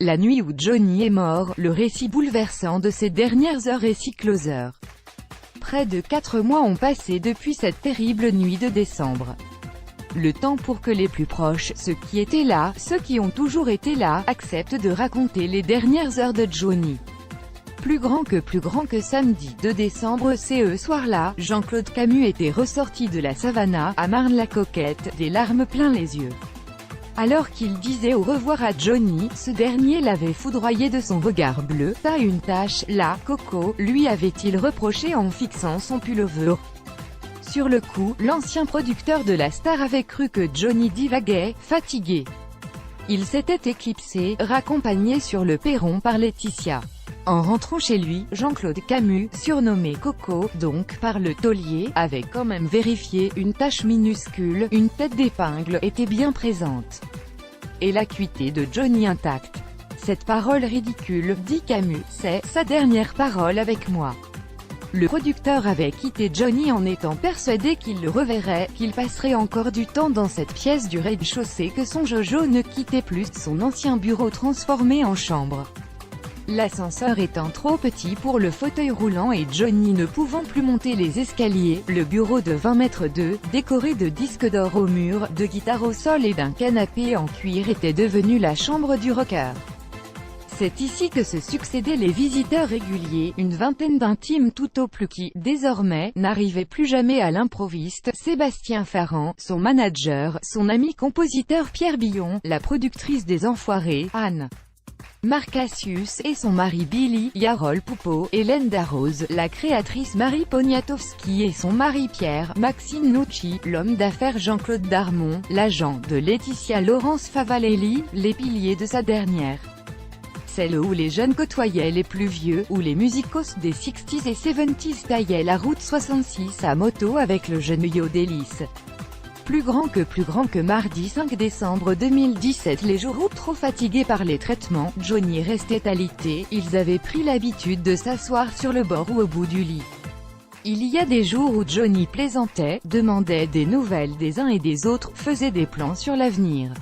La nuit où Johnny est mort, le récit bouleversant de ces dernières heures est si closer. Près de 4 mois ont passé depuis cette terrible nuit de décembre. Le temps pour que les plus proches, ceux qui étaient là, ceux qui ont toujours été là, acceptent de raconter les dernières heures de Johnny. Plus grand que samedi 2 décembre, ce soir-là, Jean-Claude Camus était ressorti de la savana, à Marne-la-Coquette, des larmes plein les yeux. Alors qu'il disait au revoir à Johnny, ce dernier l'avait foudroyé de son regard bleu. « T'as une tache, là, Coco », lui avait-il reproché en fixant son pullover. Sur le coup, l'ancien producteur de la star avait cru que Johnny divaguait, fatigué. Il s'était éclipsé, raccompagné sur le perron par Laetitia. En rentrant chez lui, Jean-Claude Camus, surnommé Coco, donc, par le taulier, avait quand même vérifié, une tache minuscule, une tête d'épingle, était bien présente. Et l'acuité de Johnny intacte. Cette parole ridicule, dit Camus, c'est sa dernière parole avec moi. Le producteur avait quitté Johnny en étant persuadé qu'il le reverrait, qu'il passerait encore du temps dans cette pièce du rez-de-chaussée, que son Jojo ne quittait plus son ancien bureau transformé en chambre. L'ascenseur étant trop petit pour le fauteuil roulant et Johnny ne pouvant plus monter les escaliers, le bureau de 20 mètres de, décoré de disques d'or au mur, de guitares au sol et d'un canapé en cuir était devenu la chambre du rocker. C'est ici que se succédaient les visiteurs réguliers, une vingtaine d'intimes tout au plus qui, désormais, n'arrivaient plus jamais à l'improviste, Sébastien Farran, son manager, son ami compositeur Pierre Billon, la productrice des Enfoirés, Anne Marc Cassius, et son mari Billy, Yarol Poupeau, Hélène Darroze, la créatrice Marie Poniatowski et son mari Pierre, Maxime Nucci, l'homme d'affaires Jean-Claude Darmon, l'agent de Laetitia Laurence Favalelli, les piliers de sa dernière. Celle où les jeunes côtoyaient les plus vieux, où les musicos des 60s et 70s taillaient la route 66 à moto avec le jeune Yo Délice. Plus grand que mardi 5 décembre 2017, les jours où, trop fatigués par les traitements, Johnny restait alité, ils avaient pris l'habitude de s'asseoir sur le bord ou au bout du lit. Il y a des jours où Johnny plaisantait, demandait des nouvelles des uns et des autres, faisait des plans sur l'avenir.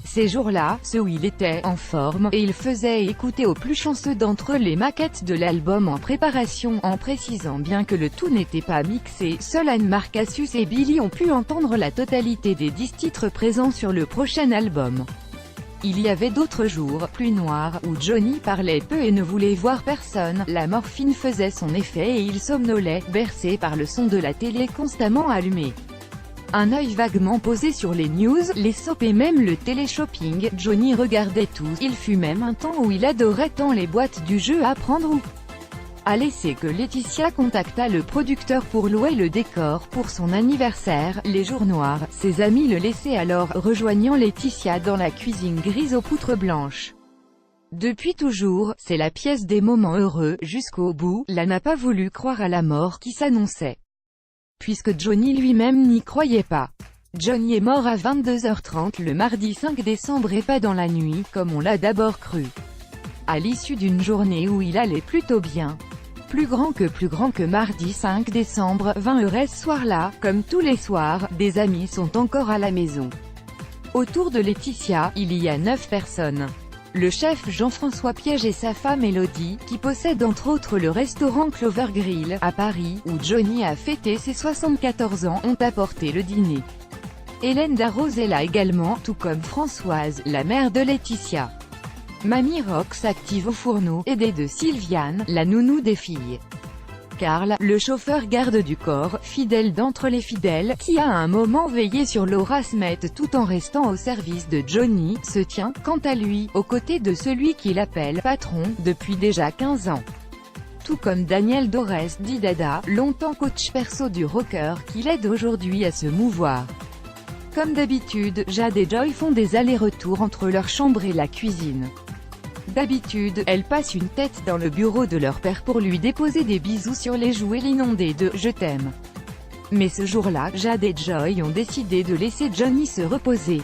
Ces jours-là, ceux où il était en forme, et il faisait écouter aux plus chanceux d'entre eux les maquettes de l'album en préparation, en précisant bien que le tout n'était pas mixé. Seul Anne-Marc Cassius et Billy ont pu entendre la totalité des 10 titres présents sur le prochain album. Il y avait d'autres jours, plus noirs, où Johnny parlait peu et ne voulait voir personne, la morphine faisait son effet et il somnolait, bercé par le son de la télé constamment allumée. Un œil vaguement posé sur les news, les soaps et même le télé-shopping, Johnny regardait tout. Il fut même un temps où il adorait tant les boîtes du jeu à prendre ou à laisser que Laetitia contacta le producteur pour louer le décor pour son anniversaire. Les jours noirs, ses amis le laissaient alors, rejoignant Laetitia dans la cuisine grise aux poutres blanches. Depuis toujours, c'est la pièce des moments heureux, jusqu'au bout, là n'a pas voulu croire à la mort qui s'annonçait. Puisque Johnny lui-même n'y croyait pas. Johnny est mort à 22h30 le mardi 5 décembre et pas dans la nuit, comme on l'a d'abord cru. À l'issue d'une journée où il allait plutôt bien. Plus grand que mardi 5 décembre, 20h ce soir-là, comme tous les soirs, des amis sont encore à la maison. Autour de Laetitia, il y a 9 personnes. Le chef Jean-François Piège et sa femme Elodie, qui possèdent entre autres le restaurant Clover Grill, à Paris, où Johnny a fêté ses 74 ans, ont apporté le dîner. Hélène Darroze est là également, tout comme Françoise, la mère de Laetitia. Mamie Rox active au fourneau, aidée de Sylviane, la nounou des filles. Karl, le chauffeur garde du corps, fidèle d'entre les fidèles, qui a à un moment veillé sur Laura Smet tout en restant au service de Johnny, se tient, quant à lui, aux côtés de celui qu'il appelle « patron » depuis déjà 15 ans. Tout comme Daniel Dorès dit Dada, longtemps coach perso du rocker, qui l'aide aujourd'hui à se mouvoir. Comme d'habitude, Jade et Joy font des allers-retours entre leur chambre et la cuisine. D'habitude, elles passent une tête dans le bureau de leur père pour lui déposer des bisous sur les joues et l'inonder de « Je t'aime ». Mais ce jour-là, Jade et Joy ont décidé de laisser Johnny se reposer.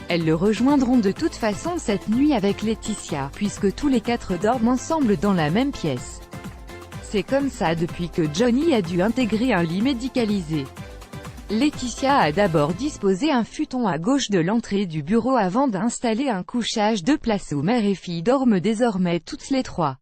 Elles le rejoindront de toute façon cette nuit avec Laetitia, puisque tous les 4 dorment ensemble dans la même pièce. C'est comme ça depuis que Johnny a dû intégrer un lit médicalisé. Laetitia a d'abord disposé un futon à gauche de l'entrée du bureau avant d'installer un couchage de place où mère et fille dorment désormais toutes les trois.